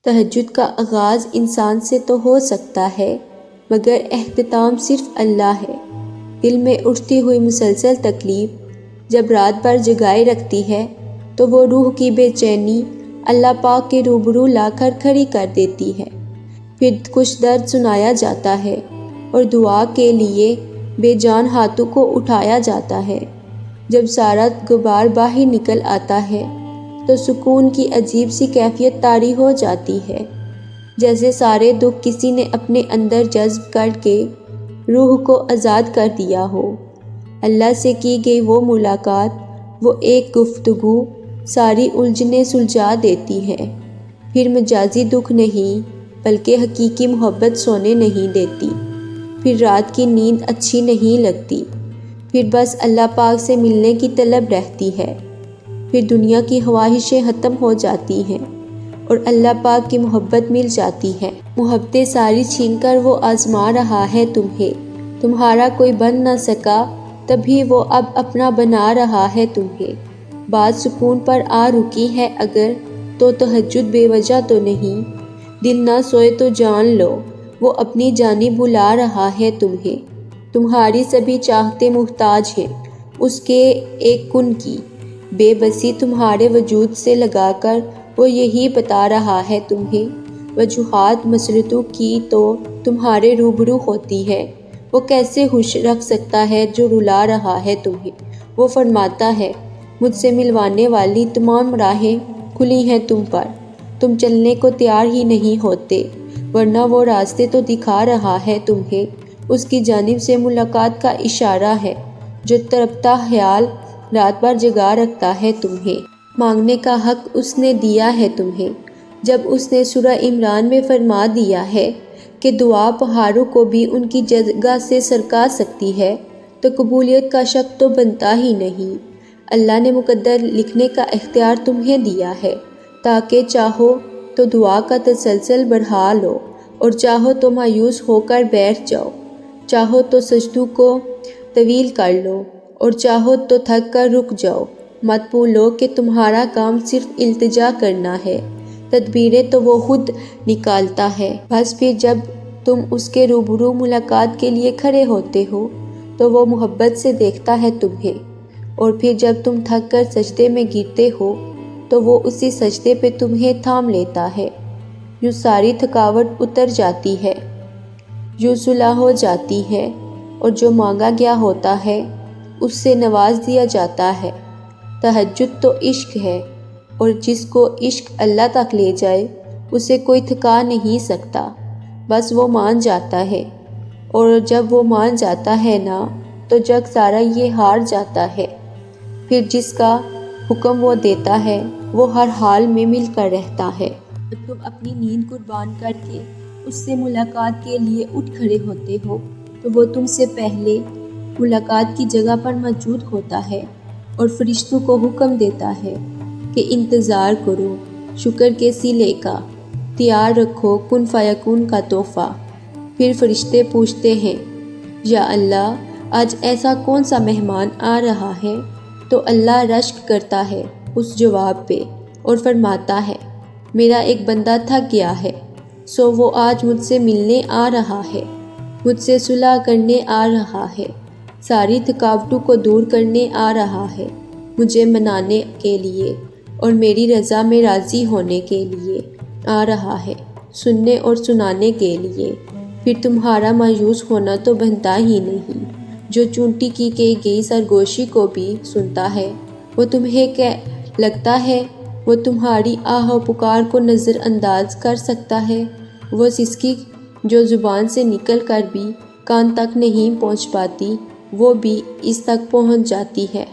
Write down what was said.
تہجد کا آغاز انسان سے تو ہو سکتا ہے، مگر اختتام صرف اللہ ہے۔ دل میں اٹھتی ہوئی مسلسل تکلیف جب رات بھر جگائے رکھتی ہے تو وہ روح کی بے چینی اللہ پاک کے روبرو لا کر کھڑی کر دیتی ہے۔ پھر کچھ درد سنایا جاتا ہے اور دعا کے لیے بے جان ہاتھوں کو اٹھایا جاتا ہے۔ جب سارا غبار باہر نکل آتا ہے تو سکون کی عجیب سی کیفیت طاری ہو جاتی ہے، جیسے سارے دکھ کسی نے اپنے اندر جذب کر کے روح کو آزاد کر دیا ہو۔ اللہ سے کی گئی وہ ملاقات، وہ ایک گفتگو ساری الجھنیں سلجھا دیتی ہے۔ پھر مجازی دکھ نہیں بلکہ حقیقی محبت سونے نہیں دیتی۔ پھر رات کی نیند اچھی نہیں لگتی، پھر بس اللہ پاک سے ملنے کی طلب رہتی ہے۔ پھر دنیا کی خواہشیں ختم ہو جاتی ہیں اور اللہ پاک کی محبت مل جاتی ہے۔ محبتیں ساری چھین کر وہ آزما رہا ہے تمہیں، تمہارا کوئی بن نہ سکا تبھی وہ اب اپنا بنا رہا ہے تمہیں۔ بات سکون پر آ رکی ہے اگر تو تہجد بے وجہ تو نہیں، دل نہ سوئے تو جان لو وہ اپنی جانب بلا رہا ہے تمہیں۔ تمہاری سبھی چاہتے محتاج ہیں اس کے ایک کن کی، بے بسی تمہارے وجود سے لگا کر وہ یہی بتا رہا ہے تمہیں۔ وجوہات مسرتوں کی تو تمہارے روبرو ہوتی ہے، وہ کیسے خوش رکھ سکتا ہے جو رلا رہا ہے تمہیں۔ وہ فرماتا ہے مجھ سے ملوانے والی تمام راہیں کھلی ہیں تم پر، تم چلنے کو تیار ہی نہیں ہوتے، ورنہ وہ راستے تو دکھا رہا ہے تمہیں۔ اس کی جانب سے ملاقات کا اشارہ ہے جو تڑپتا خیال رات بھر جگا رکھتا ہے تمہیں۔ مانگنے کا حق اس نے دیا ہے تمہیں، جب اس نے سورہ عمران میں فرما دیا ہے کہ دعا پہاڑوں کو بھی ان کی جگہ سے سرکا سکتی ہے، تو قبولیت کا شک تو بنتا ہی نہیں۔ اللہ نے مقدر لکھنے کا اختیار تمہیں دیا ہے تاکہ چاہو تو دعا کا تسلسل بڑھا لو اور چاہو تو مایوس ہو کر بیٹھ جاؤ، چاہو تو سجدوں کو طویل کر لو اور چاہو تو تھک کر رک جاؤ۔ مت بھولو کہ تمہارا کام صرف التجا کرنا ہے، تدبیریں تو وہ خود نکالتا ہے۔ بس پھر جب تم اس کے روبرو ملاقات کے لیے کھڑے ہوتے ہو تو وہ محبت سے دیکھتا ہے تمہیں، اور پھر جب تم تھک کر سجدے میں گرتے ہو تو وہ اسی سجدے پہ تمہیں تھام لیتا ہے۔ یوں ساری تھکاوٹ اتر جاتی ہے، یوں صلح ہو جاتی ہے، اور جو مانگا گیا ہوتا ہے اس سے نواز دیا جاتا ہے۔ تہجد تو عشق ہے، اور جس کو عشق اللہ تک لے جائے اسے کوئی تھکا نہیں سکتا، بس وہ مان جاتا ہے، اور جب وہ مان جاتا ہے نا تو جگ سارا یہ ہار جاتا ہے۔ پھر جس کا حکم وہ دیتا ہے وہ ہر حال میں مل کر رہتا ہے۔ جب تم اپنی نیند قربان کر کے اس سے ملاقات کے لیے اٹھ کھڑے ہوتے ہو تو وہ تم سے پہلے ملاقات کی جگہ پر موجود ہوتا ہے اور فرشتوں کو حکم دیتا ہے کہ انتظار کرو شکر کے صلے کا، تیار رکھو کن فیکون کا تحفہ۔ پھر فرشتے پوچھتے ہیں یا اللہ آج ایسا کون سا مہمان آ رہا ہے؟ تو اللہ رشک کرتا ہے اس جواب پہ اور فرماتا ہے میرا ایک بندہ تھک گیا ہے، سو وہ آج مجھ سے ملنے آ رہا ہے، مجھ سے صلح کرنے آ رہا ہے، ساری تھکاوٹوں کو دور کرنے آ رہا ہے، مجھے منانے کے لیے اور میری رضا میں راضی ہونے کے لیے آ رہا ہے، سننے اور سنانے کے لیے۔ پھر تمہارا مایوس ہونا تو بنتا ہی نہیں، جو چونٹی کی گئی سرگوشی کو بھی سنتا ہے، وہ تمہیں لگتا ہے وہ تمہاری آہ و پکار کو نظر انداز کر سکتا ہے؟ وہ سسکی جو زبان سے نکل کر بھی کان تک نہیں پہنچ پاتی، وہ بھی اس تک پہنچ جاتی ہے۔